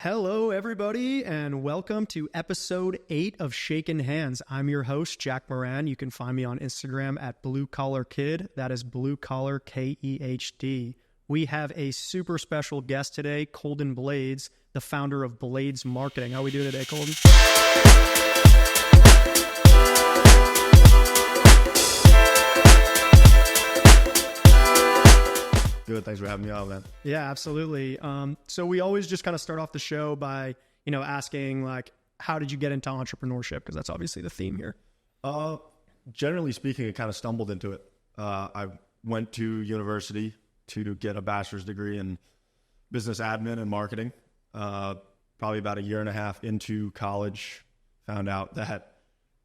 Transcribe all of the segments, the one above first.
Hello, everybody, and welcome to episode 8 of Shakin Hands. I'm your host, Jack Moran. You can find me on Instagram at Blue Collar Kid. That is Blue Collar KEHD. We have a super special guest today, Colden Blades, the founder of Blades Marketing. How are we doing today, Colden? Good. Thanks for having me on, man. Yeah, absolutely. So we always just kind of start off the show by, asking how did you get into entrepreneurship? Because that's obviously the theme here. Generally speaking, I kind of stumbled into it. I went to university to get a bachelor's degree in business admin and marketing. Probably about a year and a half into college, found out that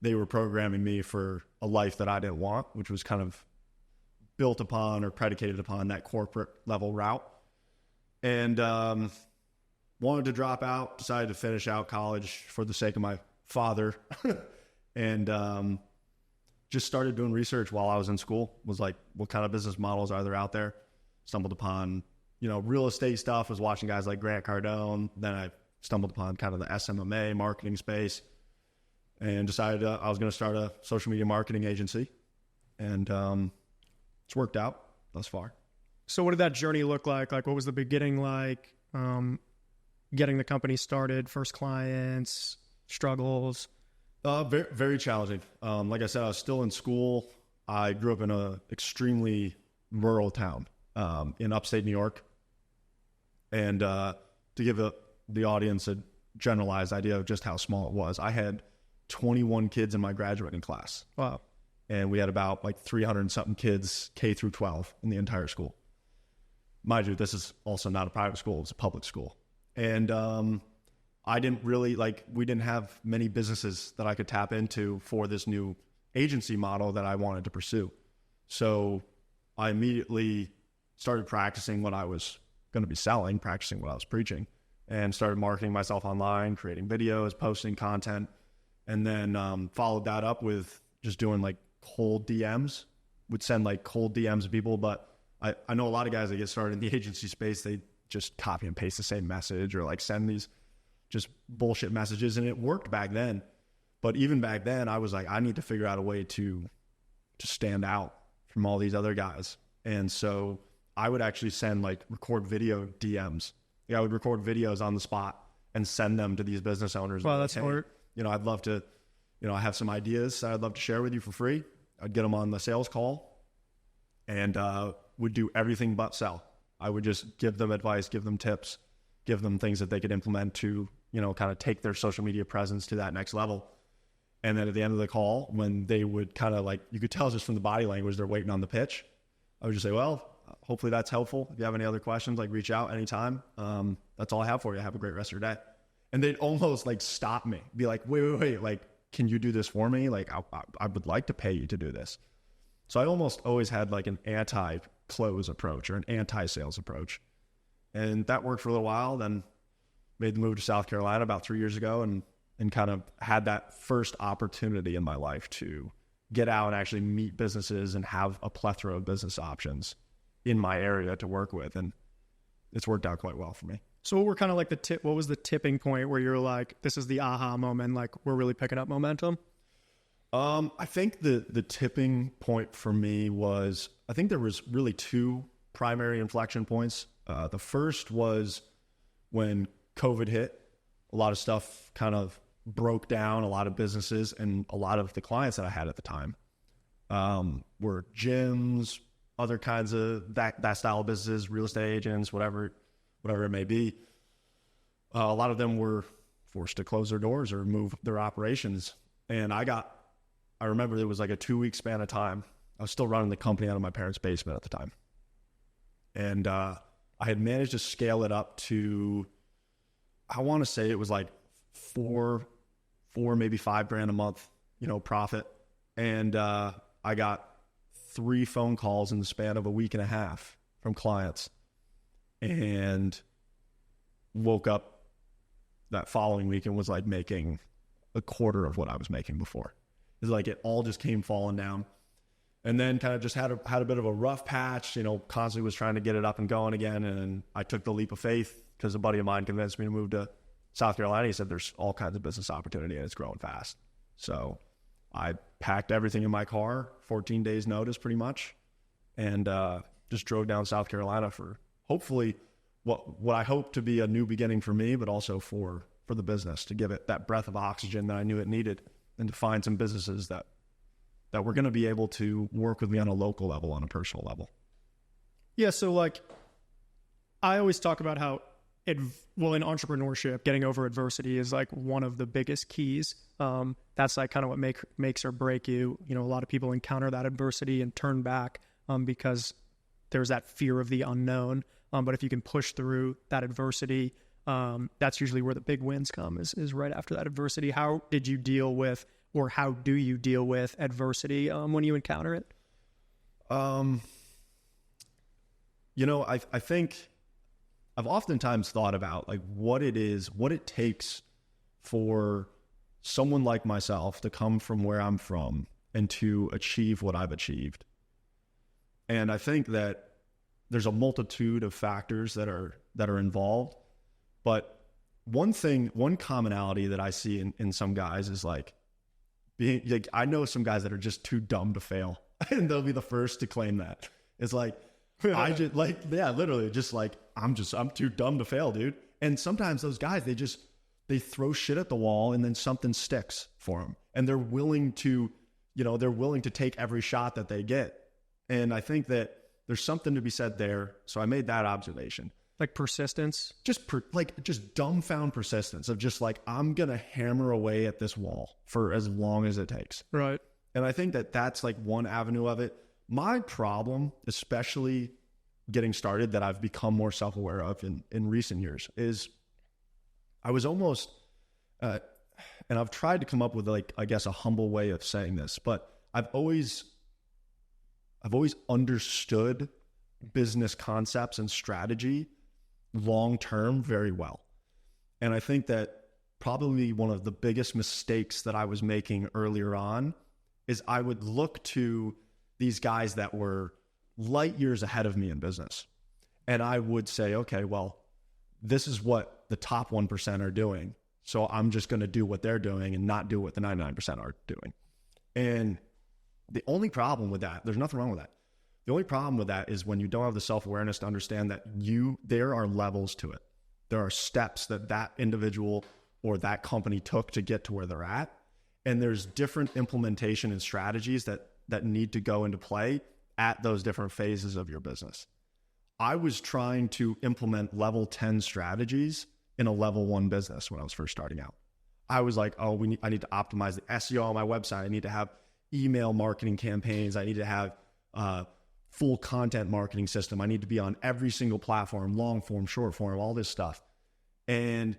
they were programming me for a life that I didn't want, which was kind of built upon or predicated upon that corporate level route, and wanted to drop out, decided to finish out college for the sake of my father, and just started doing research while I was in school. Was like, what kind of business models are there out there? Stumbled upon, real estate stuff, was watching guys like Grant Cardone. Then I stumbled upon kind of the SMMA marketing space and decided I was going to start a social media marketing agency, and it's worked out thus far. So what did that journey look like? What was the beginning like? Getting the company started, first clients, struggles? Very, very challenging. Like I said, I was still in school. I grew up in an extremely rural town in upstate New York. And to give the audience a generalized idea of just how small it was, I had 21 kids in my graduating class. Wow. And we had about 300 and something kids, K through 12, in the entire school. Mind you, this is also not a private school, it's a public school. And I didn't really, we didn't have many businesses that I could tap into for this new agency model that I wanted to pursue. So I immediately started practicing what I was going to be selling, practicing what I was preaching, and started marketing myself online, creating videos, posting content, and then followed that up with just doing cold DMs. Would send cold DMs to people, but I know a lot of guys that get started in the agency space, they just copy and paste the same message or send these just bullshit messages, and it worked back then. But even back then, I was like, I need to figure out a way to stand out from all these other guys. And so I would actually send record video DMs. I would record videos on the spot and send them to these business owners. Wow, that's smart. I'd love to, I have some ideas I'd love to share with you for free. I'd get them on the sales call and would do everything but sell. I would just give them advice, give them tips, give them things that they could implement to, kind of take their social media presence to that next level. And then at the end of the call, when they would kind of you could tell just from the body language, they're waiting on the pitch. I would just say, well, hopefully that's helpful. If you have any other questions, reach out anytime. That's all I have for you. Have a great rest of your day. And they'd almost stop me, be like, wait, can you do this for me? I would like to pay you to do this. So I almost always had an anti-close approach or an anti-sales approach. And that worked for a little while, then made the move to South Carolina about 3 years ago and kind of had that first opportunity in my life to get out and actually meet businesses and have a plethora of business options in my area to work with. And it's worked out quite well for me. So what were kind of what was the tipping point where you're this is the aha moment, we're really picking up momentum? I think the tipping point for me was, I think there was really two primary inflection points. The first was when COVID hit. A lot of stuff kind of broke down, a lot of businesses, and a lot of the clients that I had at the time were gyms, other kinds of that style of businesses, real estate agents, whatever it may be. A lot of them were forced to close their doors or move their operations. And I remember there was a 2-week span of time. I was still running the company out of my parents' basement at the time. And I had managed to scale it up to, I want to say it was four, maybe $5,000 a month, profit. And I got 3 phone calls in the span of a week and a half from clients, and woke up that following week and was making a quarter of what I was making before. It's it all just came falling down. And then kind of just had a bit of a rough patch, constantly was trying to get it up and going again. And I took the leap of faith because a buddy of mine convinced me to move to South Carolina, he said there's all kinds of business opportunity and it's growing fast. So I packed everything in my car, 14 days notice pretty much, and just drove down South Carolina for hopefully what I hope to be a new beginning for me, but also for the business, to give it that breath of oxygen that I knew it needed, and to find some businesses that were going to be able to work with me on a local level, on a personal level. Yeah. So like, I always talk about how in entrepreneurship, getting over adversity is like one of the biggest keys. That's like kind of what makes or break you. You know, a lot of people encounter that adversity and turn back because there's that fear of the unknown. But if you can push through that adversity, that's usually where the big wins come, is right after that adversity. How did you deal with, or how do you deal with adversity when you encounter it? You know, I think I've oftentimes thought about like what it takes for someone like myself to come from where I'm from and to achieve what I've achieved. And I think that there's a multitude of factors that are involved. But one commonality that I see in some guys is like being like, I know some guys that are just too dumb to fail, and they'll be the first to claim that. It's like, I just like, yeah, literally just like, I'm too dumb to fail, dude. And sometimes those guys, they throw shit at the wall and then something sticks for them. And they're willing to take every shot that they get. And I think that there's something to be said there. So I made that observation. Like persistence? Just dumbfound persistence of just like, I'm going to hammer away at this wall for as long as it takes. Right. And I think that that's like one avenue of it. My problem, especially getting started, that I've become more self-aware of in recent years, is I was almost, and I've tried to come up with like, I guess, a humble way of saying this, but I've always understood business concepts and strategy long-term very well. And I think that probably one of the biggest mistakes that I was making earlier on is I would look to these guys that were light years ahead of me in business. And I would say, okay, well, this is what the top 1% are doing. So I'm just going to do what they're doing and not do what the 99% are doing. And the only problem with that, there's nothing wrong with that. The only problem with that is when you don't have the self-awareness to understand that there are levels to it. There are steps that individual or that company took to get to where they're at. And there's different implementation and strategies that need to go into play at those different phases of your business. I was trying to implement level 10 strategies in a level 1 business when I was first starting out. I was like, I need to optimize the SEO on my website. I need to have email marketing campaigns. I need to have full content marketing system. I need to be on every single platform, long form, short form, all this stuff. And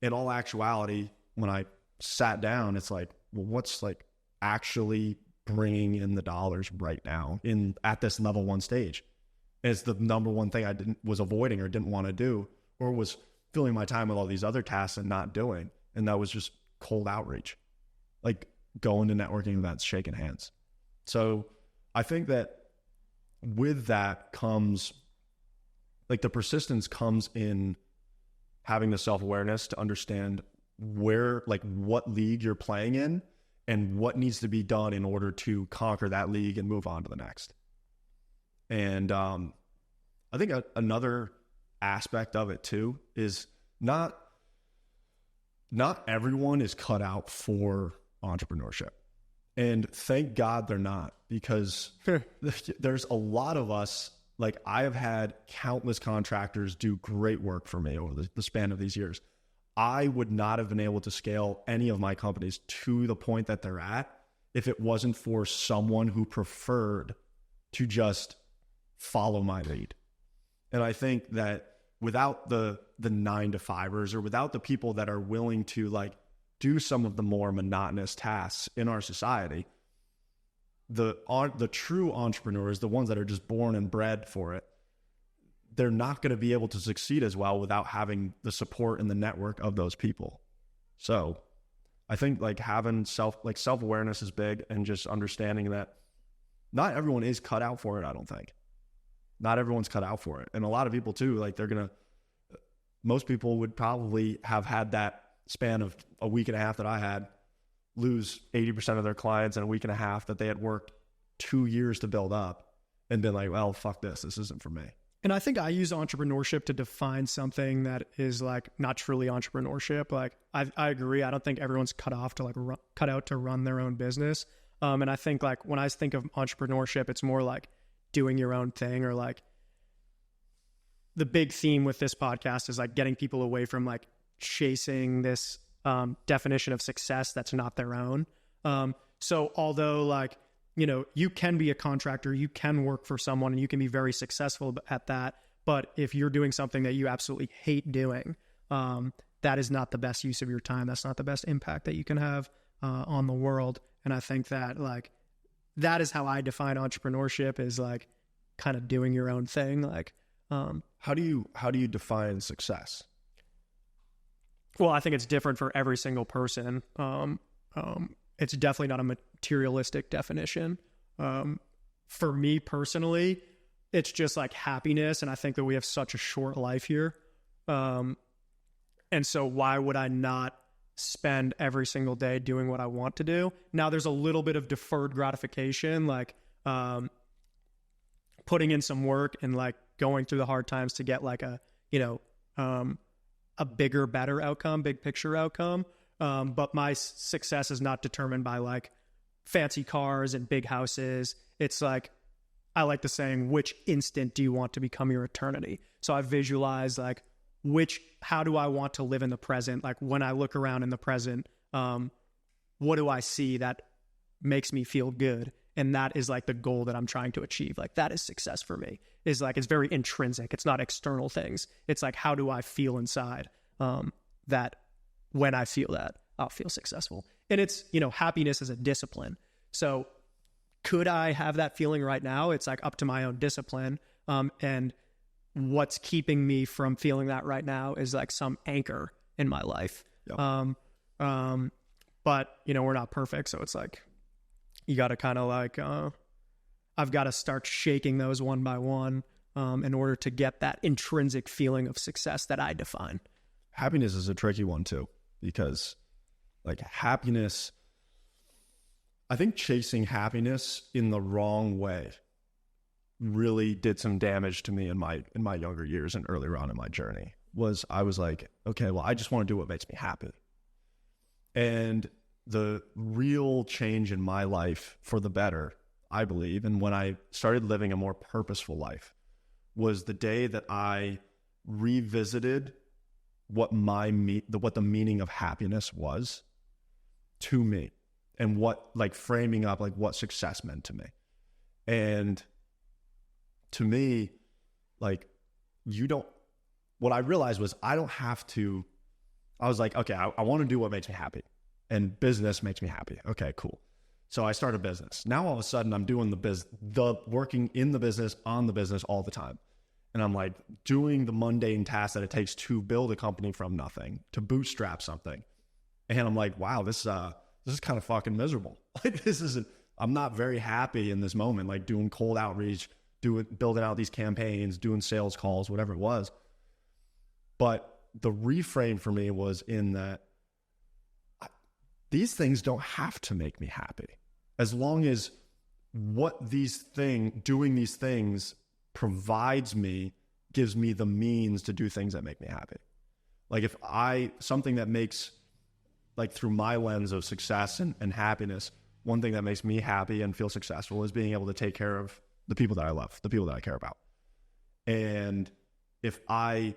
in all actuality, when I sat down, it's like, well, what's like actually bringing in the dollars right now at this level 1 stage? And it's the number one thing I was avoiding or didn't want to do, or was filling my time with all these other tasks and not doing. And that was just cold outreach, like going to networking events, shaking hands. So I think that with that comes, like, the persistence comes in having the self-awareness to understand what league you're playing in and what needs to be done in order to conquer that league and move on to the next. And I think another aspect of it too is not everyone is cut out for entrepreneurship. And thank God they're not, because there's a lot of us, like, I have had countless contractors do great work for me over the span of these years. I would not have been able to scale any of my companies to the point that they're at if it wasn't for someone who preferred to just follow my lead. And I think that without the 9-to-5ers, or without the people that are willing to like do some of the more monotonous tasks in our society, the true entrepreneurs, the ones that are just born and bred for it, they're not going to be able to succeed as well without having the support and the network of those people. So I think like having self-awareness is big, and just understanding that not everyone is cut out for it. I don't think not everyone's cut out for it. And a lot of people too, like, they're going to, most people would probably have had that span of a week and a half that I had, lose 80% of their clients in a week and a half that they had worked 2 years to build up, and been like, well, fuck this isn't for me. And I think I use entrepreneurship to define something that is like not truly entrepreneurship. Like I agree. I don't think everyone's cut out to run their own business. And I think like when I think of entrepreneurship, it's more like doing your own thing, or like the big theme with this podcast is like getting people away from like chasing this definition of success that's not their own. So although like, you know, you can be a contractor, you can work for someone, and you can be very successful at that. But if you're doing something that you absolutely hate doing, that is not the best use of your time. That's not the best impact that you can have on the world. And I think that like, that is how I define entrepreneurship, is like kind of doing your own thing. Like, how do you define success? Well, I think it's different for every single person. It's definitely not a materialistic definition. For me personally, it's just like happiness. And I think that we have such a short life here. And so why would I not spend every single day doing what I want to do? Now there's a little bit of deferred gratification, like putting in some work and like going through the hard times to get like a, you know, a bigger, better outcome, big picture outcome. But my success is not determined by like fancy cars and big houses. It's like, I like the saying, which instant do you want to become your eternity? So I visualize like, how do I want to live in the present? Like when I look around in the present, what do I see that makes me feel good? And that is like the goal that I'm trying to achieve. Like that is success for me, is like, it's very intrinsic. It's not external things. It's like, how do I feel inside? That when I feel that, I'll feel successful. And it's, you know, happiness is a discipline. So could I have that feeling right now? It's like up to my own discipline. And what's keeping me from feeling that right now is like some anchor in my life. Yep. But you know, we're not perfect. So it's like, you got to kind of like, I've got to start shaking those one by one, in order to get that intrinsic feeling of success that I define. Happiness is a tricky one too, because like happiness, I think chasing happiness in the wrong way really did some damage to me in my younger years and earlier on in my journey. I was like, okay, well, I just want to do what makes me happy. And the real change in my life for the better, I believe, and when I started living a more purposeful life, was the day that I revisited what the meaning of happiness was to me, and what like framing up like what success meant to me. And to me, like what I realized was I was like, okay, I want to do what makes me happy, and business makes me happy. Okay, cool. So I started a business. Now all of a sudden I'm doing working in the business, on the business all the time. And I'm like doing the mundane tasks that it takes to build a company from nothing, to bootstrap something. And I'm like, wow, this is kind of fucking miserable. Like I'm not very happy in this moment, like doing cold outreach, building out these campaigns, doing sales calls, whatever it was. But the reframe for me was in that these things don't have to make me happy, as long as doing these things provides me, gives me the means to do things that make me happy. Like if something that makes, like through my lens of success and happiness, one thing that makes me happy and feel successful is being able to take care of the people that I love, the people that I care about. And if I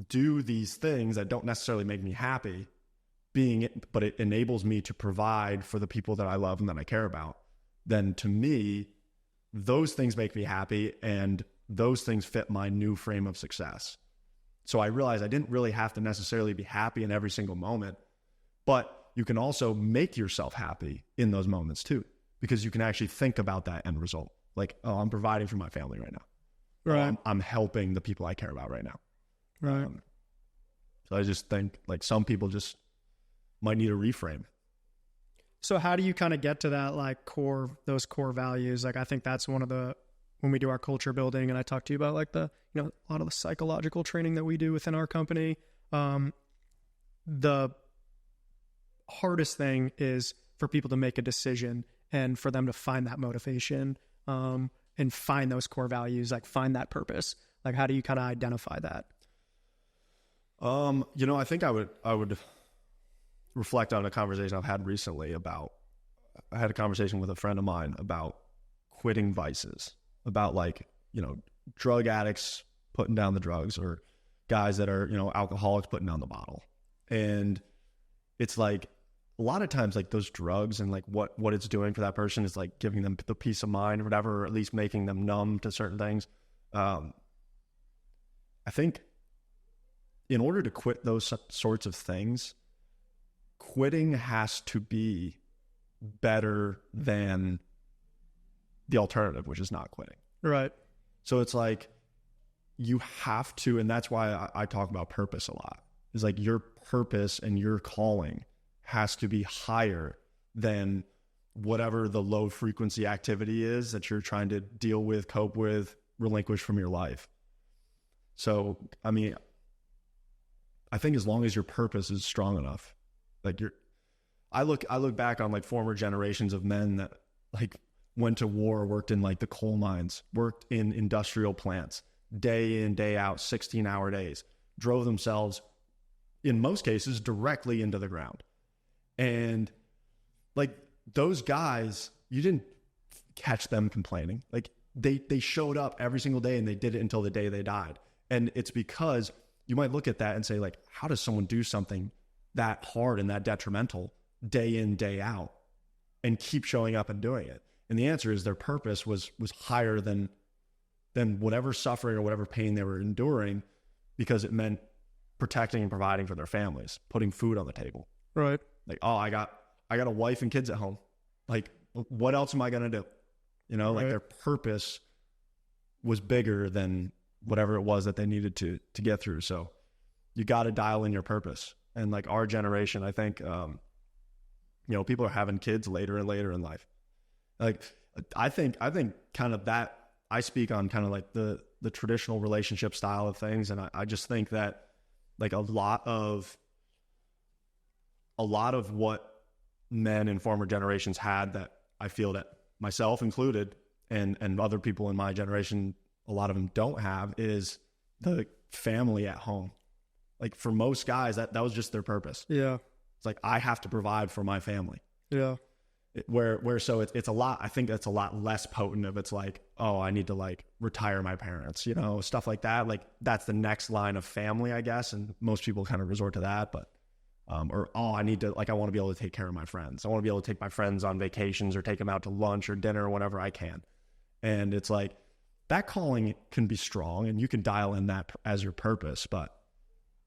do these things that don't necessarily make me happy, but it enables me to provide for the people that I love and that I care about, then to me, those things make me happy, and those things fit my new frame of success. So I realized I didn't really have to necessarily be happy in every single moment, but you can also make yourself happy in those moments too, because you can actually think about that end result. Like, oh, I'm providing for my family right now. Right. I'm helping the people I care about right now. Right. So I just think like some people just might need a reframe. So how do you kind of get to that, like those core values? Like, I think that's one of the when we do our culture building, and I talk to you about like a lot of the psychological training that we do within our company. The hardest thing is for people to make a decision and for them to find that motivation, and find those core values, like find that purpose. Like, how do you kind of identify that? I think I would reflect on a conversation I've had recently I had a conversation with a friend of mine about quitting vices, about like, drug addicts putting down the drugs, or guys that are, alcoholics putting down the bottle. And it's like, a lot of times, like those drugs and like what it's doing for that person is like giving them the peace of mind or whatever, or at least making them numb to certain things. I think in order to quit those sorts of things, quitting has to be better than the alternative, which is not quitting. Right. So it's like you have to, and that's why I talk about purpose a lot. It's like your purpose and your calling has to be higher than whatever the low frequency activity is that you're trying to deal with, cope with, relinquish from your life. So, I mean, I think as long as your purpose is strong enough, like I look back on like former generations of men that like went to war, worked in like the coal mines, worked in industrial plants, day in, day out, 16-hour days, drove themselves in most cases directly into the ground. And like those guys, you didn't catch them complaining. Like they showed up every single day and they did it until the day they died. And it's because you might look at that and say like, how does someone do something that hard and that detrimental day in, day out and keep showing up and doing it? And the answer is their purpose was higher than whatever suffering or whatever pain they were enduring, because it meant protecting and providing for their families, putting food on the table. Right. Like, oh, I got a wife and kids at home. Like, what else am I going to do? Like their purpose was bigger than whatever it was that they needed to get through. So you got to dial in your purpose. And like our generation, I think, people are having kids later and later in life. Like, I think kind of that, I speak on kind of like the traditional relationship style of things. And I just think that like a lot of what men in former generations had, that I feel that myself included and other people in my generation, a lot of them don't have, is the family at home. Like for most guys, that was just their purpose. Yeah. It's like, I have to provide for my family. Yeah. So it's a lot, I think that's a lot less potent if it's like, oh, I need to like retire my parents, stuff like that. Like that's the next line of family, I guess. And most people kind of resort to that, but, I want to be able to take care of my friends. I want to be able to take my friends on vacations or take them out to lunch or dinner or whatever I can. And it's like, that calling can be strong and you can dial in that as your purpose, but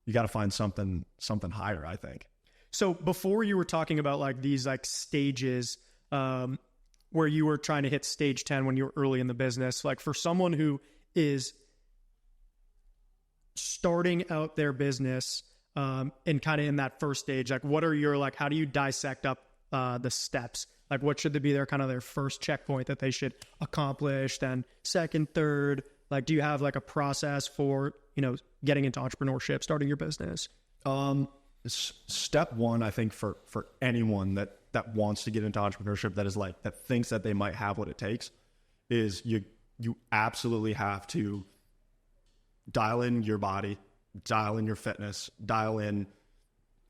you got to find something higher, I think. So before you were talking about like these like stages, where you were trying to hit stage 10 when you were early in the business, like for someone who is starting out their business, and kind of in that first stage, like what are your, like, how do you dissect up, the steps? Like what should be their kind of their first checkpoint that they should accomplish, then second, third? Like, do you have like a process for, getting into entrepreneurship, starting your business? Step one, I think for anyone that wants to get into entrepreneurship, that thinks that they might have what it takes, is you absolutely have to dial in your body, dial in your fitness, dial in,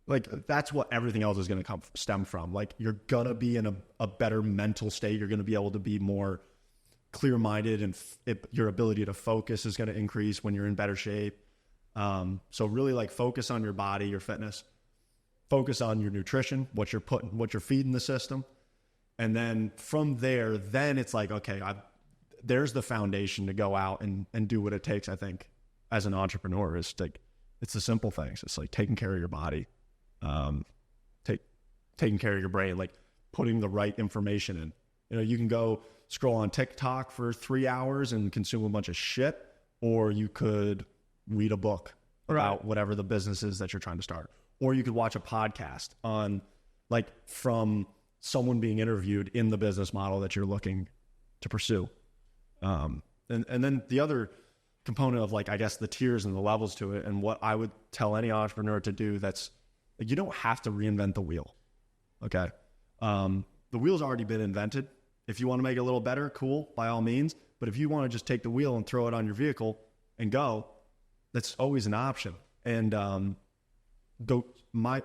like that's what everything else is going to stem from. Like you're going to be in a better mental state. You're going to be able to be more clear-minded, and your ability to focus is going to increase when you're in better shape. So really like focus on your body, your fitness, focus on your nutrition, what you're feeding the system. And then from there, then it's like, okay, there's the foundation to go out and do what it takes. I think as an entrepreneur is like, it's the simple things. It's like taking care of your body, taking care of your brain, like putting the right information in. You can go scroll on TikTok for 3 hours and consume a bunch of shit, or you could read a book about whatever the business is that you're trying to start. Or you could watch a podcast on like from someone being interviewed in the business model that you're looking to pursue. And then the other component of like, I guess the tiers and the levels to it, and what I would tell any entrepreneur to do, that's like, you don't have to reinvent the wheel. Okay. The wheel's already been invented. If you want to make it a little better, cool, by all means. But if you want to just take the wheel and throw it on your vehicle and go, that's always an option. And my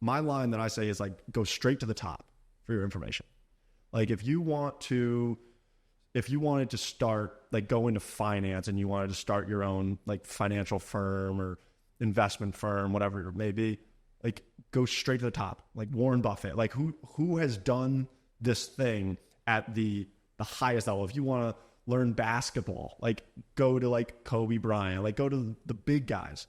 line that I say is like, go straight to the top for your information. Like if you wanted to start, like go into finance and you wanted to start your own like financial firm or investment firm, whatever it may be, like go straight to the top, like Warren Buffett, like who has done this thing at the highest level. If you want to learn basketball, like go to like Kobe Bryant, like go to the big guys,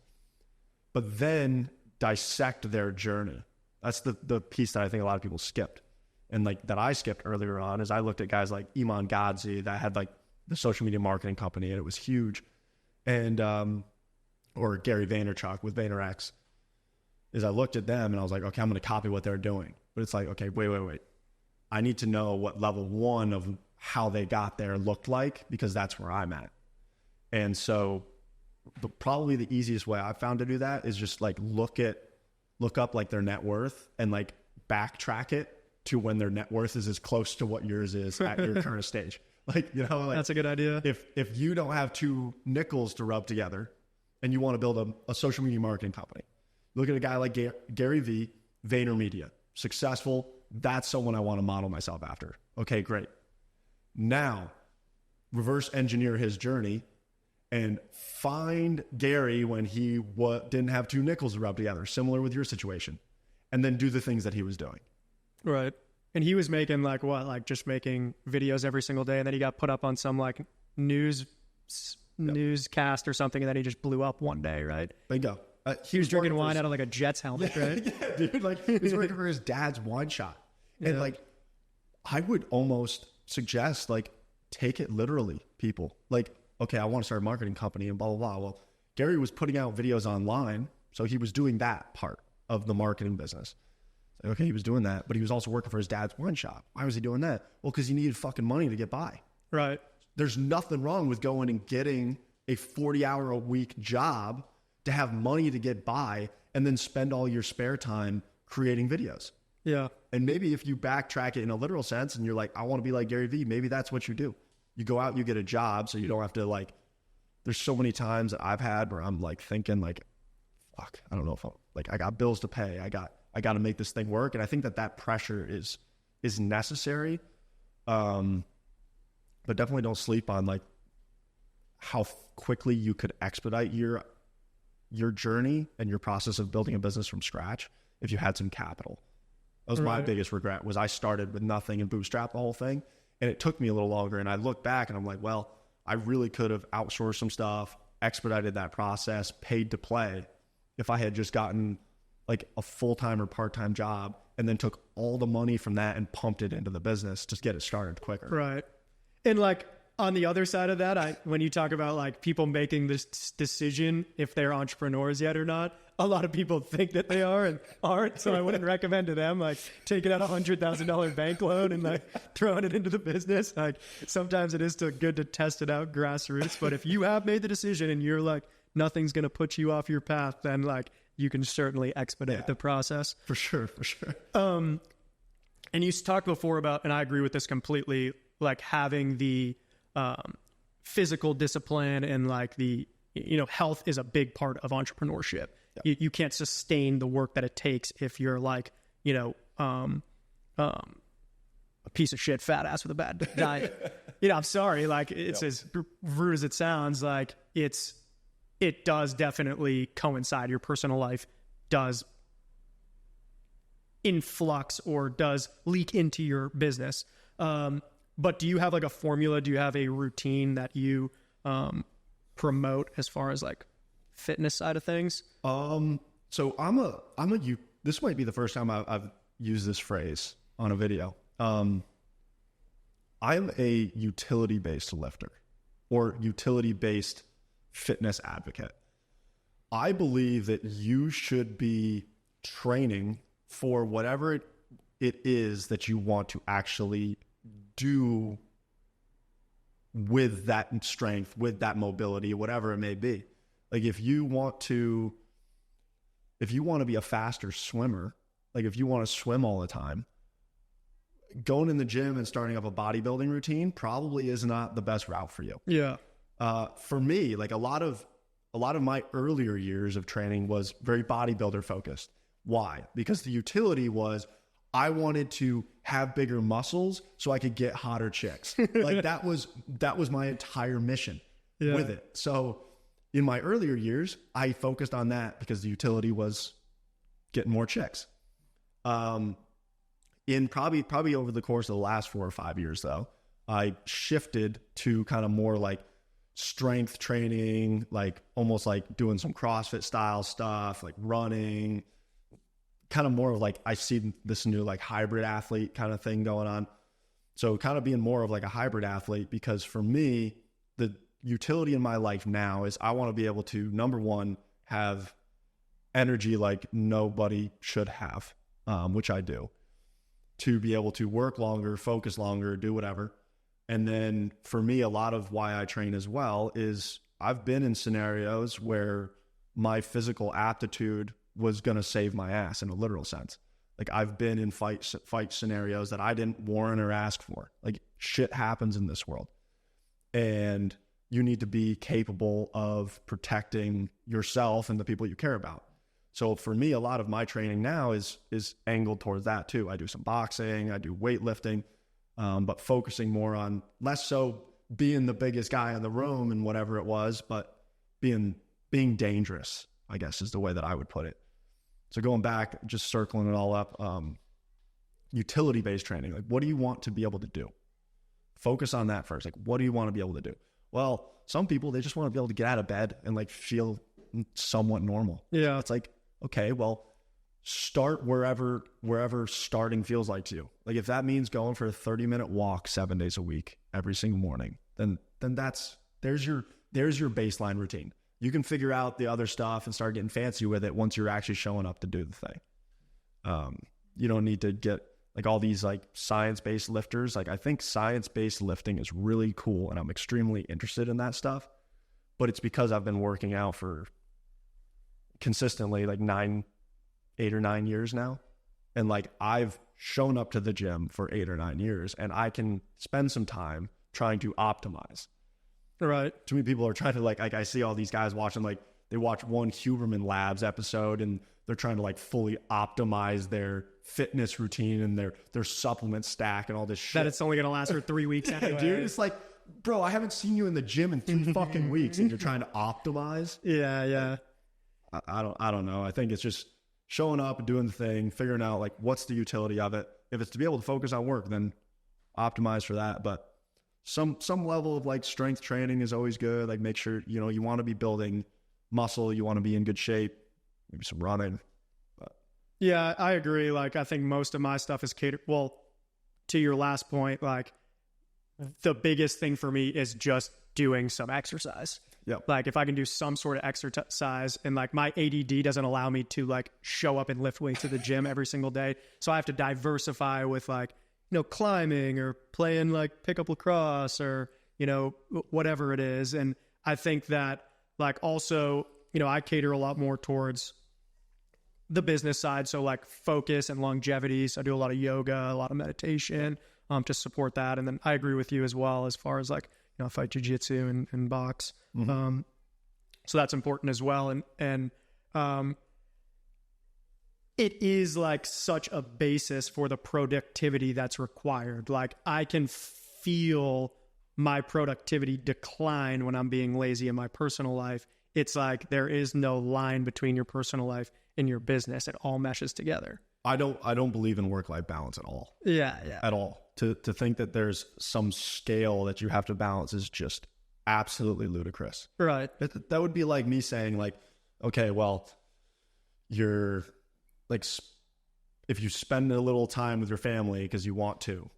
but then dissect their journey. That's the piece that I think a lot of people skipped. And like that I skipped earlier on is I looked at guys like Iman Gadzhi that had like the social media marketing company and it was huge. And, or Gary Vaynerchuk with VaynerX, is I looked at them and I was like, okay, I'm going to copy what they're doing. But it's like, okay, wait. I need to know what level one of how they got there looked like, because that's where I'm at. And so probably the easiest way I found to do that is just like look up like their net worth and like backtrack it to when their net worth is as close to what yours is at your current stage. Like, you know, like that's a good idea. If you don't have two nickels to rub together and you want to build a social media marketing company, look at a guy like Gary V, VaynerMedia, successful. That's someone I want to model myself after. Okay, great. Now, reverse engineer his journey and find Gary when he didn't have two nickels to rub together, similar with your situation, and then do the things that he was doing. Right. And he was making like what, like just making videos every single day, and then he got put up on some like newscast or something, and then he just blew up one day, right? Bingo. He was drinking wine out of like a Jets helmet, right? Yeah, dude. Like he was working for his dad's wine shop. And like, I would almost suggest like, take it literally, people. Like, okay, I want to start a marketing company and blah, blah, blah. Well, Gary was putting out videos online. So he was doing that part of the marketing business. Like, okay, he was doing that, but he was also working for his dad's wine shop. Why was he doing that? Well, because he needed fucking money to get by. Right. There's nothing wrong with going and getting a 40-hour-a-week job to have money to get by and then spend all your spare time creating videos. Yeah. And maybe if you backtrack it in a literal sense and you're like, I want to be like Gary Vee, maybe that's what you do. You go out, you get a job, so you don't have to like, there's so many times that I've had where I'm like thinking like, fuck, I don't know if I'm like, I got bills to pay. I got to make this thing work. And I think that pressure is necessary. But definitely don't sleep on like how quickly you could expedite your journey and your process of building a business from scratch if you had some capital. That was my biggest regret, was I started with nothing and bootstrapped the whole thing. And it took me a little longer. And I look back and I'm like, well, I really could have outsourced some stuff, expedited that process, paid to play, if I had just gotten like a full-time or part-time job and then took all the money from that and pumped it into the business to get it started quicker. Right. And like on the other side of that, when you talk about like people making this decision if they're entrepreneurs yet or not, a lot of people think that they are and aren't. So I wouldn't recommend to them like taking out $100,000 bank loan and like throwing it into the business. Like sometimes it is good to test it out grassroots. But if you have made the decision and you're like, nothing's going to put you off your path, then like you can certainly expedite the process. For sure. And you talked before about, and I agree with this completely, like having the physical discipline and like the, health is a big part of entrepreneurship. Yeah. You can't sustain the work that it takes if you're like, a piece of shit fat ass with a bad diet. I'm sorry. Like it's as rude as it sounds, like it does definitely coincide. Your personal life does influx or does leak into your business. But do you have like a formula? Do you have a routine that you promote as far as like fitness side of things? So this might be the first time I've used this phrase on a video. I'm a utility-based lifter or utility-based fitness advocate. I believe that you should be training for whatever it is that you want to actually do with that strength, with that mobility, whatever it may be. Like if you want to be a faster swimmer, like if you want to swim all the time, going in the gym and starting up a bodybuilding routine probably is not the best route for you. Yeah. For me, like a lot of my earlier years of training was very bodybuilder focused. Why? Because the utility was I wanted to have bigger muscles so I could get hotter chicks. Like that was my entire mission with it. So in my earlier years, I focused on that because the utility was getting more chicks. In probably over the course of the last 4 or 5 years though, I shifted to kind of more like strength training, like almost like doing some CrossFit style stuff, like running, kind of more of like, I see this new like hybrid athlete kind of thing going on. So kind of being more of like a hybrid athlete, because for me, the utility in my life now is I want to be able to, number one, have energy like nobody should have, which I do, to be able to work longer, focus longer, do whatever. And then for me, a lot of why I train as well is I've been in scenarios where my physical aptitude was going to save my ass in a literal sense. Like I've been in fight scenarios that I didn't warrant or ask for. Like shit happens in this world, and you need to be capable of protecting yourself and the people you care about. So for me, a lot of my training now is angled towards that too. I do some boxing, I do weightlifting, but focusing more on less so being the biggest guy in the room and whatever it was, but being dangerous, I guess is the way that I would put it. So going back, just circling it all up, utility-based training, like what do you want to be able to do? Focus on that first. Like, what do you want to be able to do? Well, some people, they just want to be able to get out of bed and like feel somewhat normal. Yeah. It's like, okay, well, start wherever starting feels like to you. Like if that means going for a 30-minute walk 7 days a week, every single morning, then there's your baseline routine. You can figure out the other stuff and start getting fancy with it once you're actually showing up to do the thing. You don't need to get like all these like science-based lifters. Like I think science-based lifting is really cool and I'm extremely interested in that stuff, but it's because I've been working out for consistently like 8 or 9 years now. And like I've shown up to the gym for 8 or 9 years and I can spend some time trying to optimize. Right. Too many people are trying to like I see all these guys watching, like they watch one Huberman Labs episode and they're trying to like fully optimize their fitness routine and their supplement stack and all this shit. That it's only going to last for 3 weeks anyway. Dude, it's like, bro, I haven't seen you in the gym in 3 fucking weeks and you're trying to optimize. Yeah. I don't know. I think it's just showing up and doing the thing, figuring out like what's the utility of it. If it's to be able to focus on work, then optimize for that. But some level of like strength training is always good. Like make sure, you want to be building muscle, you want to be in good shape, maybe some running. But. Yeah, I agree. Like I think most of my stuff is catered. Well, to your last point, like the biggest thing for me is just doing some exercise. Yep. Like if I can do some sort of exercise, and like my ADD doesn't allow me to like show up and lift weights at the gym every single day. So I have to diversify with like, climbing or playing like pickup lacrosse or, whatever it is. And I think that like also, I cater a lot more towards the business side. So like focus and longevity. So I do a lot of yoga, a lot of meditation, to support that. And then I agree with you as well, as far as like, fight jiu-jitsu and box. Mm-hmm. So that's important as well. And it is like such a basis for the productivity that's required. Like I can feel my productivity decline when I'm being lazy in my personal life. It's like there is no line between your personal life and your business. It all meshes together. I don't believe in work-life balance at all. Yeah. At all. To think that there's some scale that you have to balance is just absolutely ludicrous. Right. That would be like me saying like, okay, well, you're like, if you spend a little time with your family because you want to,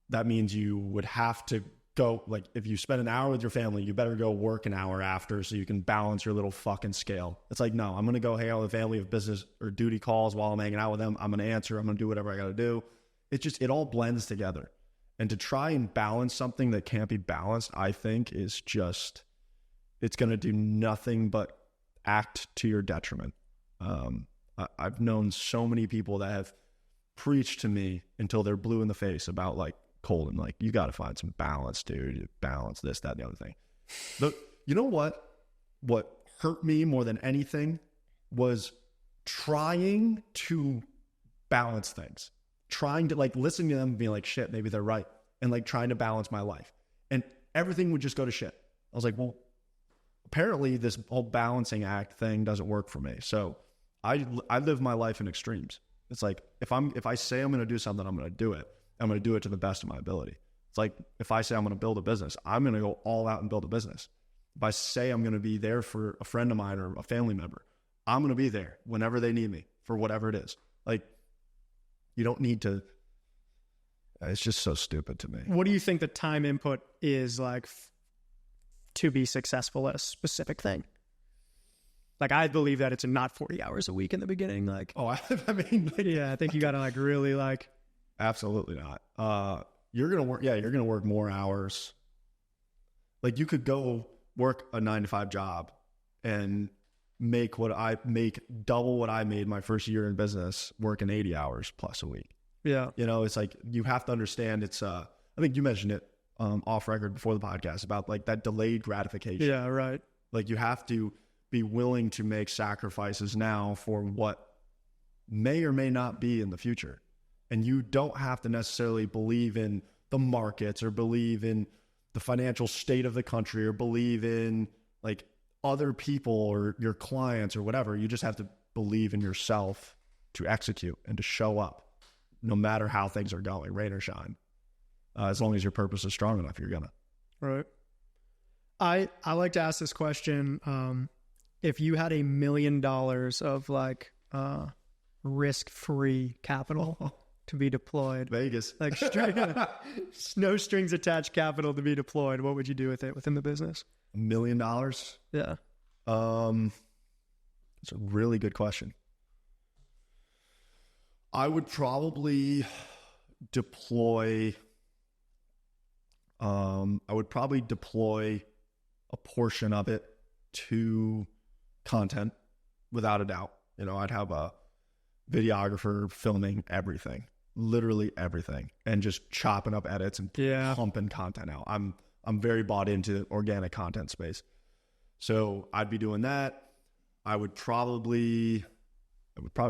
that means you would have to go, like if you spend an hour with your family, you better go work an hour after so you can balance your little fucking scale. It's like, no, I'm going to go hang out with family, if business or duty calls while I'm hanging out with them. I'm going to answer. I'm going to do whatever I got to do. It all blends together. And to try and balance something that can't be balanced, I think is just, it's going to do nothing but act to your detriment. I've known so many people that have preached to me until they're blue in the face about like, Colden, like, you got to find some balance, dude. Balance this, that, and the other thing. You know what hurt me more than anything was trying to balance things, trying to like listen to them and being like, shit, maybe they're right. And like trying to balance my life, and everything would just go to shit. I was like, well, apparently this whole balancing act thing doesn't work for me. So I live my life in extremes. It's like, if I say I'm going to do something, I'm going to do it. I'm going to do it to the best of my ability. It's like, if I say I'm going to build a business, I'm going to go all out and build a business. If I say I'm going to be there for a friend of mine or a family member, I'm going to be there whenever they need me for whatever it is. Like, you don't need to, it's just so stupid to me. What do you think the time input is like to be successful at a specific thing? Like, I believe that it's not 40 hours a week in the beginning. Like, I mean, like, yeah, I think you got to like really like. Absolutely not. You're going to work more hours. Like, you could go work a 9-to-5 job and make double what I made my first year in business, working 80 hours plus a week. Yeah. You know, it's like, you have to understand it's, I think you mentioned it off record before the podcast about like that delayed gratification. Yeah. Right. Like, you have to be willing to make sacrifices now for what may or may not be in the future. And you don't have to necessarily believe in the markets or believe in the financial state of the country or believe in like other people or your clients or whatever. You just have to believe in yourself to execute and to show up no matter how things are going, rain or shine. As long as your purpose is strong enough, you're gonna. Right. I like to ask this question. If you had $1 million of like risk-free capital to be deployed, Vegas, like no strings attached capital to be deployed, what would you do with it within the business? $1 million? Yeah. It's a really good question. I would probably deploy a portion of it to content, without a doubt. You know, I'd have a videographer filming everything, literally everything, and just chopping up edits and pumping content out. I'm very bought into organic content space. So I'd be doing that. I would probably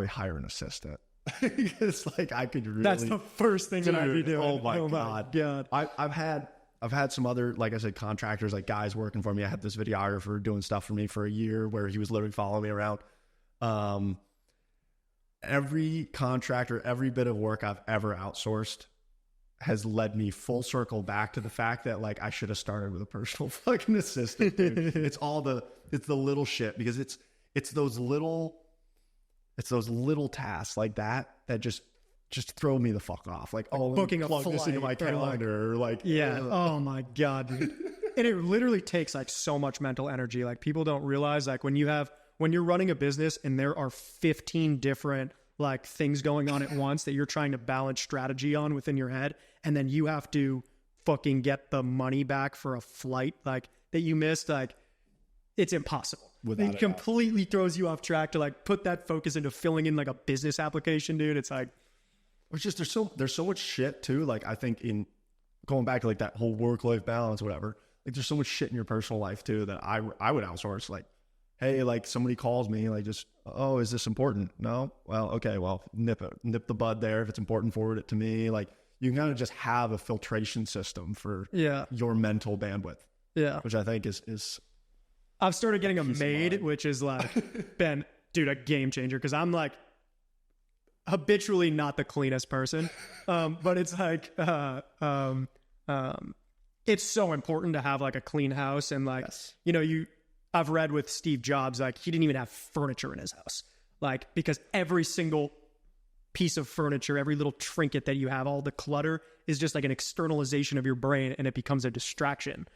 hire an assistant. It's like, I could really. That's the first thing that I'd be doing. Oh my God. I've had some other, like I said, contractors, like guys working for me. I had this videographer doing stuff for me for a year where he was literally following me around. Every contractor, every bit of work I've ever outsourced has led me full circle back to the fact that like I should have started with a personal fucking assistant. Dude. It's the little shit, because it's those little tasks like that just throw me the fuck off. Like, oh, booking a plug flight this into my calendar, like yeah. Oh my God, dude. And it literally takes like so much mental energy. Like, people don't realize, like, when you're running a business and there are 15 different like things going on at once that you're trying to balance strategy on within your head, and then you have to fucking get the money back for a flight like that you missed, like, it's impossible. It completely throws you off track to like put that focus into filling in like a business application, dude. It's like, it's just, there's so much shit too. Like, I think in going back to like that whole work-life balance, whatever, like there's so much shit in your personal life too that I would outsource. Like, hey, like somebody calls me, like, just, oh, is this important? No? Well, okay, well, nip the bud there. If it's important, forward it to me. Like, you can kind of just have a filtration system for your mental bandwidth. Yeah. Which I think is I've started getting a maid, which is like been, dude, a game changer. Cause I'm like habitually not the cleanest person. But it's like, it's so important to have like a clean house. And like, you know, I've read with Steve Jobs, like he didn't even have furniture in his house. Like, because every single piece of furniture, every little trinket that you have, all the clutter is just like an externalization of your brain, and it becomes a distraction.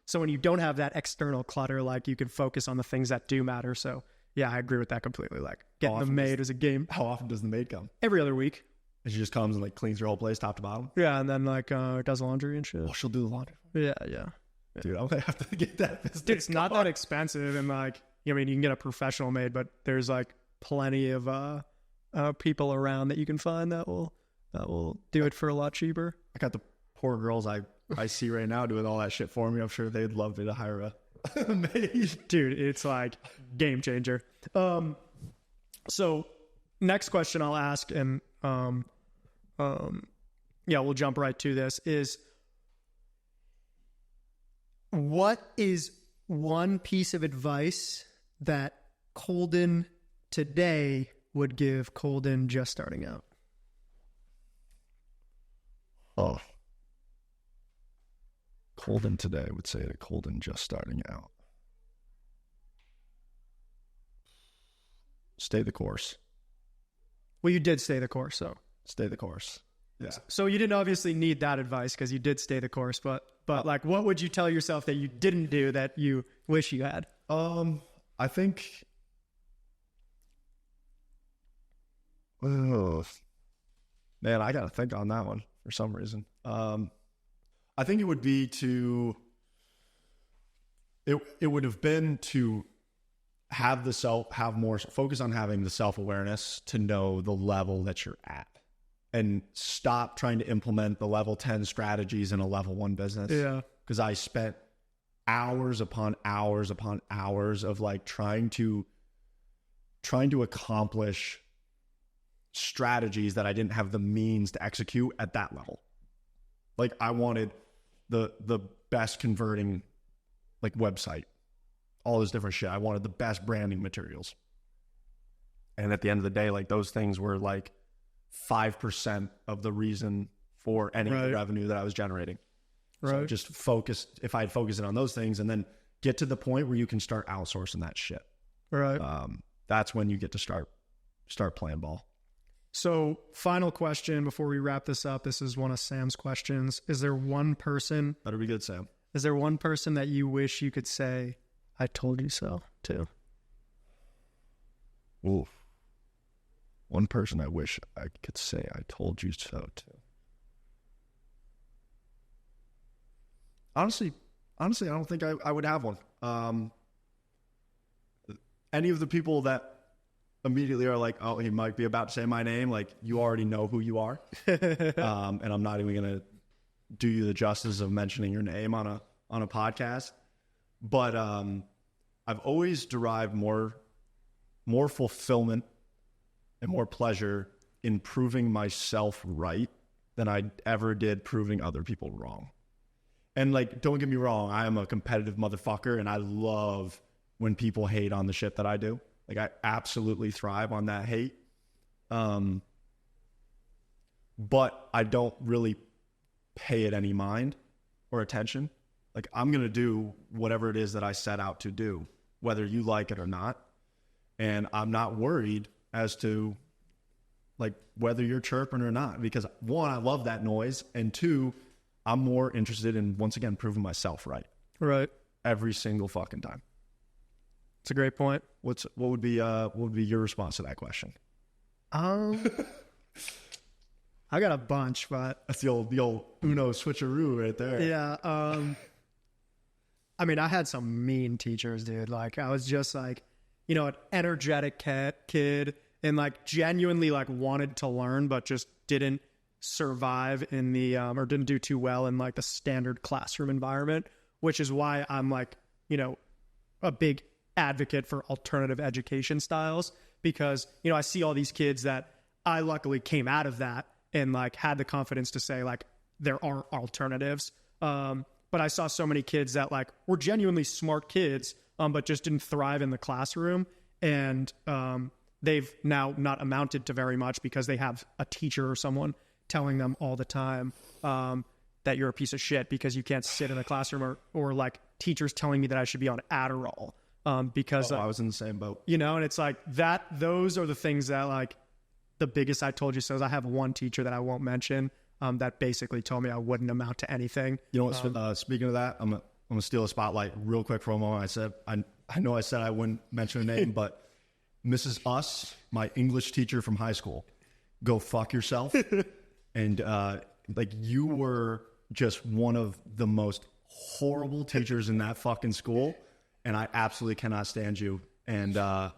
So when you don't have that external clutter, like, you can focus on the things that do matter. So yeah, I agree with that completely. Like, getting the maid is a game. How often does the maid come? Every other week. And she just comes and like cleans your whole place top to bottom. Yeah, and then like does laundry and shit. Oh, she'll do the laundry. Yeah. Dude, I'm gonna have to get that business. Dude, it's not that expensive, and like, I mean, you can get a professional maid, but there's like plenty of people around that you can find that will do it for a lot cheaper. I got the poor girls I see right now doing all that shit for me. I'm sure they'd love me to hire a maid. Dude, it's like game changer. So next question I'll ask, and yeah, we'll jump right to this, is what is one piece of advice that Colden today would give Colden just starting out? Oh. Colden today would say to Colden just starting out. Stay the course. Well, you did stay the course, so. Stay the course. Yeah. So you didn't obviously need that advice because you did stay the course, but like, what would you tell yourself that you didn't do that you wish you had? I think, oh, man, I got to think on that one for some reason. I think it would be it would have been to have more focus on having the self-awareness to know the level that you're at and stop trying to implement the level 10 strategies in a level 1 business. Yeah. Because I spent hours upon hours upon hours of like trying to accomplish strategies that I didn't have the means to execute at that level. Like I wanted the best converting like website, all this different shit. I wanted the best branding materials. And at the end of the day, like those things were like 5% of the reason for any of the revenue that I was generating. So just if I had focused on those things and then get to the point where you can start outsourcing that shit. Right. That's when you get to start playing ball. So final question before we wrap this up. This is one of Sam's questions. Is there one person? Better be good, Sam. Is there one person that you wish you could say, I told you so to? Ooh. One person I wish I could say I told you so to. Honestly, I don't think I would have one. Any of the people that immediately are like, oh, he might be about to say my name, like you already know who you are. And I'm not even going to do you the justice of mentioning your name on a podcast. But I've always derived more fulfillment and more pleasure in proving myself right than I ever did proving other people wrong. And like, don't get me wrong, I am a competitive motherfucker and I love when people hate on the shit that I do. Like I absolutely thrive on that hate. But I don't really pay it any mind or attention. Like I'm going to do whatever it is that I set out to do, whether you like it or not. And I'm not worried as to like whether you're chirping or not, because one, I love that noise. And two, I'm more interested in, once again, proving myself right. Right. Every single fucking time. It's a great point. What would be your response to that question? I got a bunch, but that's the old Uno switcheroo right there. Yeah. I mean, I had some mean teachers, dude. Like I was just like, you know, an energetic kid and like genuinely like wanted to learn, but just didn't survive in the, or didn't do too well in like the standard classroom environment, which is why I'm like, you know, a big advocate for alternative education styles, because, you know, I see all these kids that I luckily came out of that and like had the confidence to say like, there are alternatives. But I saw so many kids that like were genuinely smart kids, but just didn't thrive in the classroom. And, they've now not amounted to very much because they have a teacher or someone telling them all the time, that you're a piece of shit because you can't sit in a classroom, or like teachers telling me that I should be on Adderall. Because I was in the same boat, you know, and it's like that, those are the things that like the biggest I told you so is. I have one teacher that I won't mention, that basically told me I wouldn't amount to anything. You know what, speaking of that, I'm gonna steal a spotlight real quick for a moment. I know I said I wouldn't mention her name, but Mrs. Us, my English teacher from high school, go fuck yourself. And like you were just one of the most horrible teachers in that fucking school. And I absolutely cannot stand you. And I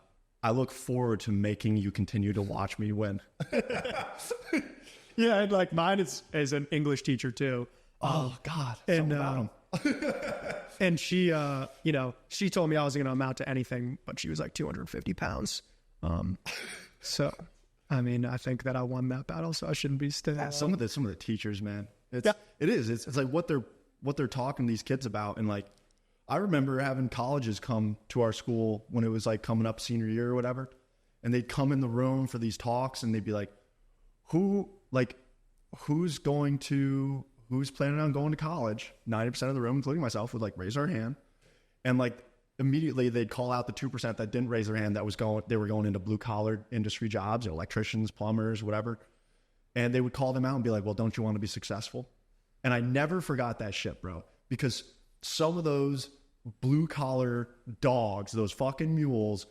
look forward to making you continue to watch me win. Yeah, and like mine is an English teacher too. Oh God. And and she she told me I wasn't going to amount to anything, but she was like 250 pounds. So I mean, I think that I won that battle, so I shouldn't be still. Some of the teachers, man, it is. It's like what they're talking to these kids about. And like, I remember having colleges come to our school when it was like coming up senior year or whatever. And they'd come in the room for these talks and they'd be like, who's planning on going to college? 90% of the room, including myself, would like raise their hand. And like immediately they'd call out the 2% that didn't raise their hand they were going into blue collar industry jobs, electricians, plumbers, whatever. And they would call them out and be like, well, don't you want to be successful? And I never forgot that shit, bro, because some of those blue collar dogs, those fucking mules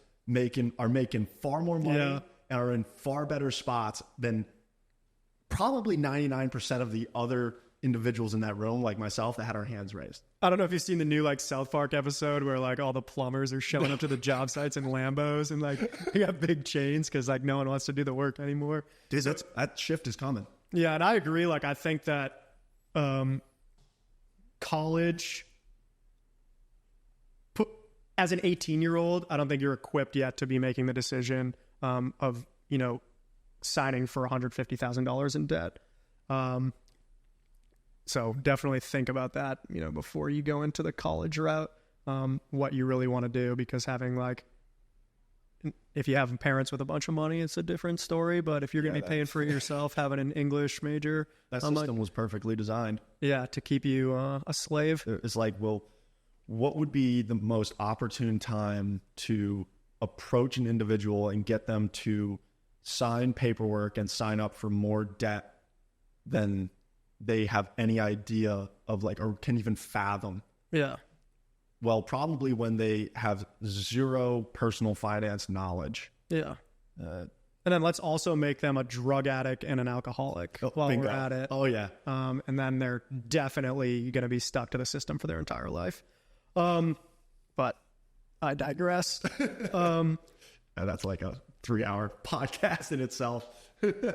are making far more money and are in far better spots than probably 99% of the other individuals in that room, like myself, that had our hands raised. I don't know if you've seen the new like South Park episode where like all the plumbers are showing up to the job sites in Lambos and like they got big chains because like no one wants to do the work anymore. Dude, that shift is coming. Yeah, and I agree. Like I think that college, as an 18-year-old, I don't think you're equipped yet to be making the decision of signing for $150,000 in debt. So definitely think about that, before you go into the college route, what you really want to do, because having if you have parents with a bunch of money, it's a different story. But if you're going to be paying for it yourself, having an English major, that system was perfectly designed. Yeah. To keep you a slave. It's like, well, what would be the most opportune time to approach an individual and get them to sign paperwork and sign up for more debt than they have any idea of, or can even fathom? Yeah. Well, probably when they have zero personal finance knowledge. Yeah. And then let's also make them a drug addict and an alcoholic while bingo. We're at it. Oh yeah. And then they're definitely going to be stuck to the system for their entire life. But I digress. That's like a 3-hour podcast in itself.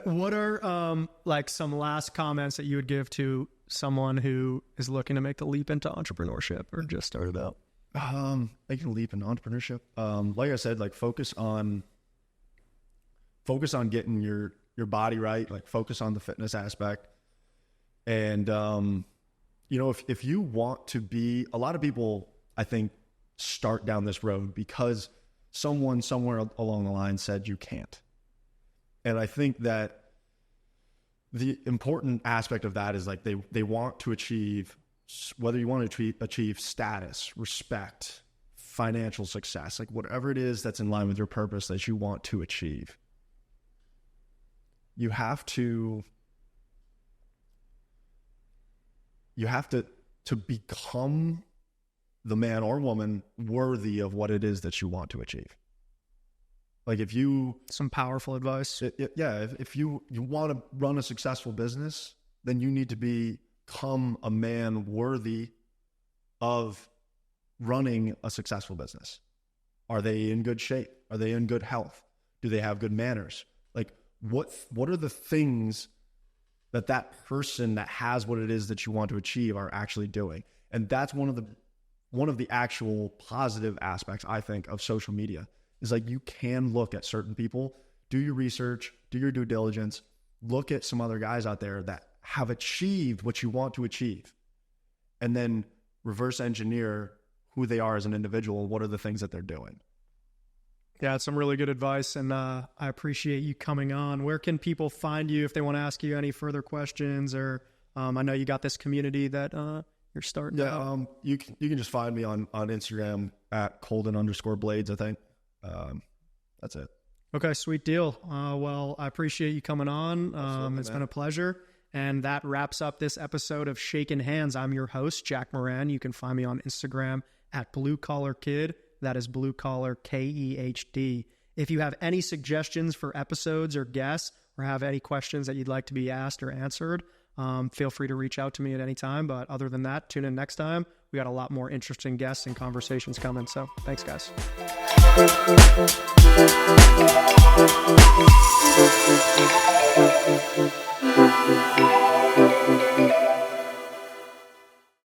What are some last comments that you would give to someone who is looking to make the leap into entrepreneurship or just started out? Making a leap into entrepreneurship. Like I said, focus on getting your body right. Focus on the fitness aspect. And if you want to be, a lot of people, I think, start down this road because someone somewhere along the line said you can't. And I think that the important aspect of that is they want to achieve, whether you want to achieve status, respect, financial success, whatever it is that's in line with your purpose that you want to achieve. You have to become the man or woman worthy of what it is that you want to achieve. Some powerful advice. If you want to run a successful business, then you need to become a man worthy of running a successful business. Are they in good shape? Are they in good health? Do they have good manners? What are the things that person that has what it is that you want to achieve are actually doing? And that's one of the actual positive aspects, I think, of social media. Is you can look at certain people, do your research, do your due diligence, look at some other guys out there that have achieved what you want to achieve, and then reverse engineer who they are as an individual. What are the things that they're doing? Yeah, it's some really good advice, and I appreciate you coming on. Where can people find you if they want to ask you any further questions? Or I know you got this community that you're starting. Yeah, you can just find me on Instagram at Colden_Blades, I think. That's it. Okay, sweet deal. Well, I appreciate you coming on. It's been a pleasure. And that wraps up this episode of Shakin Hands. I'm your host, Jack Moran. You can find me on Instagram at Blue Collar Kid. That is Blue Collar KEHD. If you have any suggestions for episodes or guests, or have any questions that you'd like to be asked or answered, feel free to reach out to me at any time. But other than that, tune in next time. We got a lot more interesting guests and conversations coming. So thanks, guys.